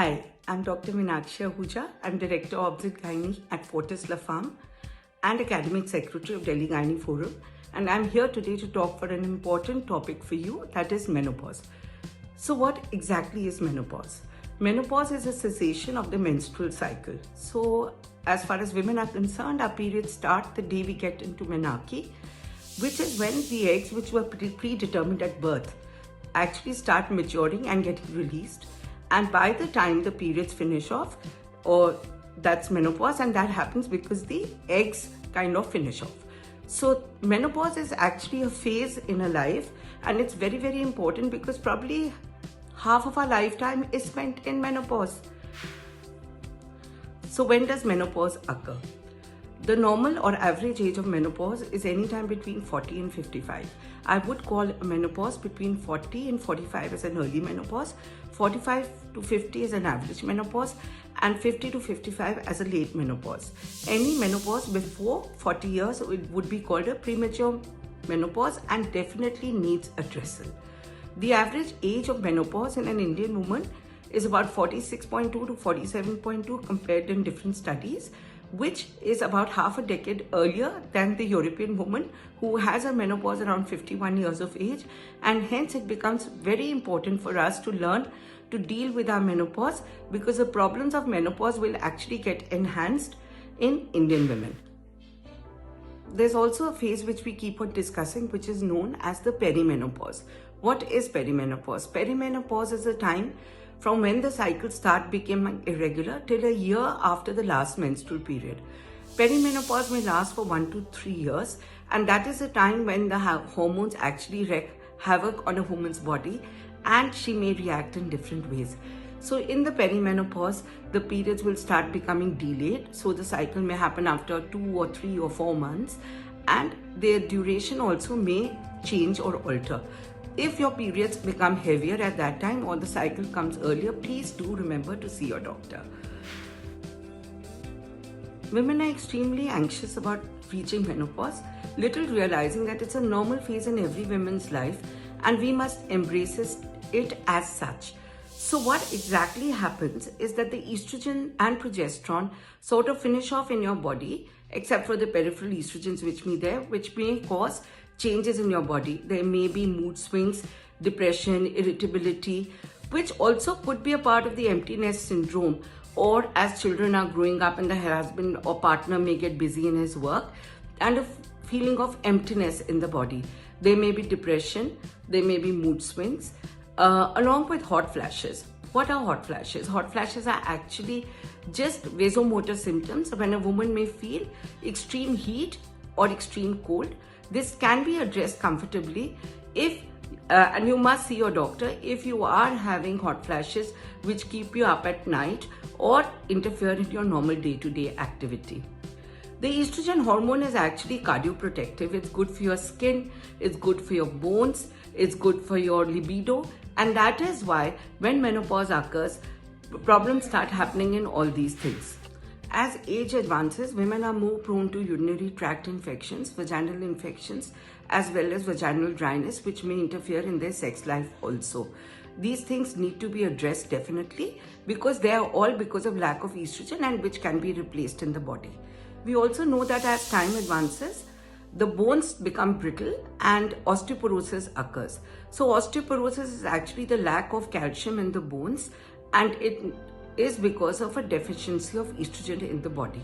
Hi, I'm Dr. Meenakshi Ahuja. I'm Director of Obstetrics at Fortis La Femme and Academic Secretary of Delhi Gynae Forum. And I'm here today to talk for an important topic for you, that is menopause. So what exactly is menopause? Menopause is a cessation of the menstrual cycle. So as far as women are concerned, our periods start the day we get into menarche, which is when the eggs which were predetermined at birth actually start maturing and getting released. And by the time the periods finish off, or that's menopause, and that happens because the eggs kind of finish off. So menopause is actually a phase in a life, and it's very, very important because probably half of our lifetime is spent in menopause. So when does menopause occur? The normal or average age of menopause is anytime between 40 and 55. I would call menopause between 40 and 45 as an early menopause, 45 to 50 as an average menopause, and 50 to 55 as a late menopause. Any menopause before 40 years would be called a premature menopause and definitely needs addressal. The average age of menopause in an Indian woman is about 46.2 to 47.2 compared in different studies, which is about half a decade earlier than the European woman who has a menopause around 51 years of age, and hence it becomes very important for us to learn to deal with our menopause because the problems of menopause will actually get enhanced in Indian women. There's also a phase which we keep on discussing which is known as the perimenopause. What is perimenopause? Perimenopause is a time from when the cycles start becoming irregular till a year after the last menstrual period. Perimenopause may last for 1 to 3 years, and that is a time when the hormones actually wreak havoc on a woman's body and she may react in different ways. So in the perimenopause, the periods will start becoming delayed. So the cycle may happen after 2 or 3 or 4 months, and their duration also may change or alter. If your periods become heavier at that time or the cycle comes earlier, please do remember to see your doctor. Women are extremely anxious about reaching menopause, little realizing that it's a normal phase in every woman's life and we must embrace it as such. So what exactly happens is that the estrogen and progesterone sort of finish off in your body, except for the peripheral estrogens which may cause changes in your body. There may be mood swings, depression, irritability, which also could be a part of the empty nest syndrome, or as children are growing up and the husband or partner may get busy in his work, and a feeling of emptiness in the body. There may be depression, there may be mood swings, along with hot flashes. What are hot flashes? Hot flashes are actually just vasomotor symptoms when a woman may feel extreme heat or extreme cold. This can be addressed comfortably and you must see your doctor if you are having hot flashes which keep you up at night or interfere in your normal day-to-day activity. The estrogen hormone is actually cardioprotective. It's good for your skin, it's good for your bones, it's good for your libido, and that is why when menopause occurs, problems start happening in all these things. As age advances, women are more prone to urinary tract infections, vaginal infections, as well as vaginal dryness, which may interfere in their sex life also. These things need to be addressed definitely because they are all because of lack of estrogen and which can be replaced in the body. We also know that as time advances, the bones become brittle and osteoporosis occurs. So osteoporosis is actually the lack of calcium in the bones, and it is because of a deficiency of estrogen in the body.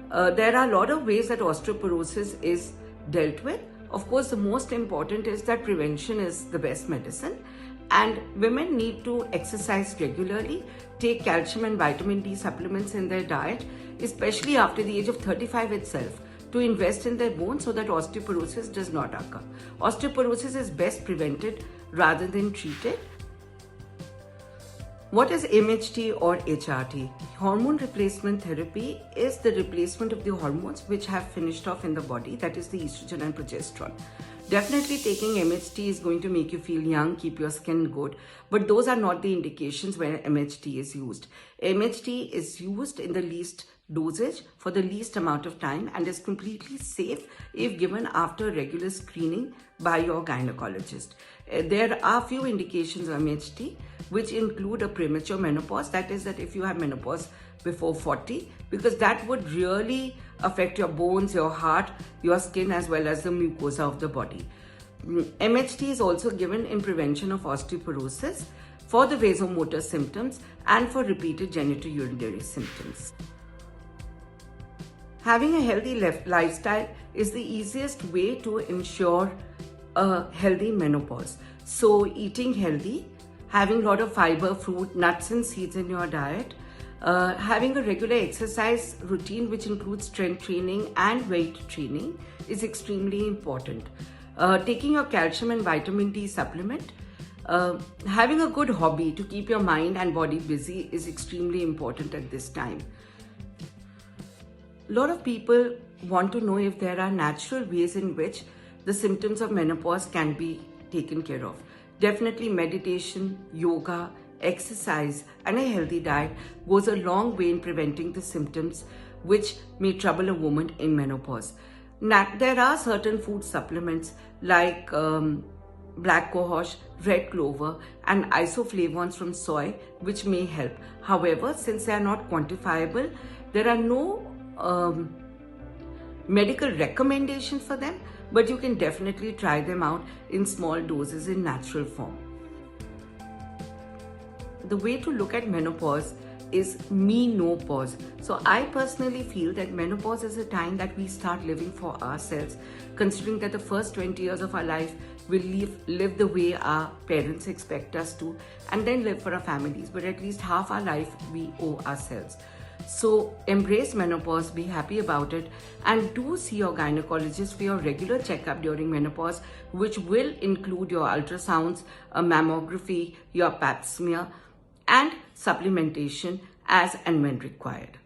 There are a lot of ways that osteoporosis is dealt with. Of course, the most important is that prevention is the best medicine, and women need to exercise regularly, take calcium and vitamin D supplements in their diet, especially after the age of 35 itself, to invest in their bones so that osteoporosis does not occur. Osteoporosis is best prevented rather than treated. What is MHT or HRT? Hormone replacement therapy is the replacement of the hormones which have finished off in the body, that is the estrogen and progesterone. Definitely taking MHT is going to make you feel young, keep your skin good, but those are not the indications where MHT is used. MHT is used in the least dosage for the least amount of time and is completely safe if given after regular screening by your gynecologist. There are few indications of MHT. which include a premature menopause. That is, that if you have menopause before 40, because that would really affect your bones, your heart, your skin, as well as the mucosa of the body. MHT is also given in prevention of osteoporosis, for the vasomotor symptoms, and for repeated genitourinary symptoms. Having a healthy lifestyle is the easiest way to ensure a healthy menopause. So eating healthy, having a lot of fiber, fruit, nuts and seeds in your diet, having a regular exercise routine which includes strength training and weight training is extremely important. Taking your calcium and vitamin D supplement, having a good hobby to keep your mind and body busy is extremely important at this time. A lot of people want to know if there are natural ways in which the symptoms of menopause can be taken care of. Definitely meditation, yoga, exercise and a healthy diet goes a long way in preventing the symptoms which may trouble a woman in menopause. Now, there are certain food supplements like black cohosh, red clover and isoflavones from soy which may help. However, since they are not quantifiable, there are no medical recommendations for them, but you can definitely try them out in small doses in natural form. The way to look at menopause is me-no-pause. So I personally feel that menopause is a time that we start living for ourselves, considering that the first 20 years of our life we'll live the way our parents expect us to, and then live for our families, but at least half our life we owe ourselves. So embrace menopause, be happy about it, and do see your gynecologist for your regular checkup during menopause, which will include your ultrasounds, a mammography, your pap smear, and supplementation as and when required.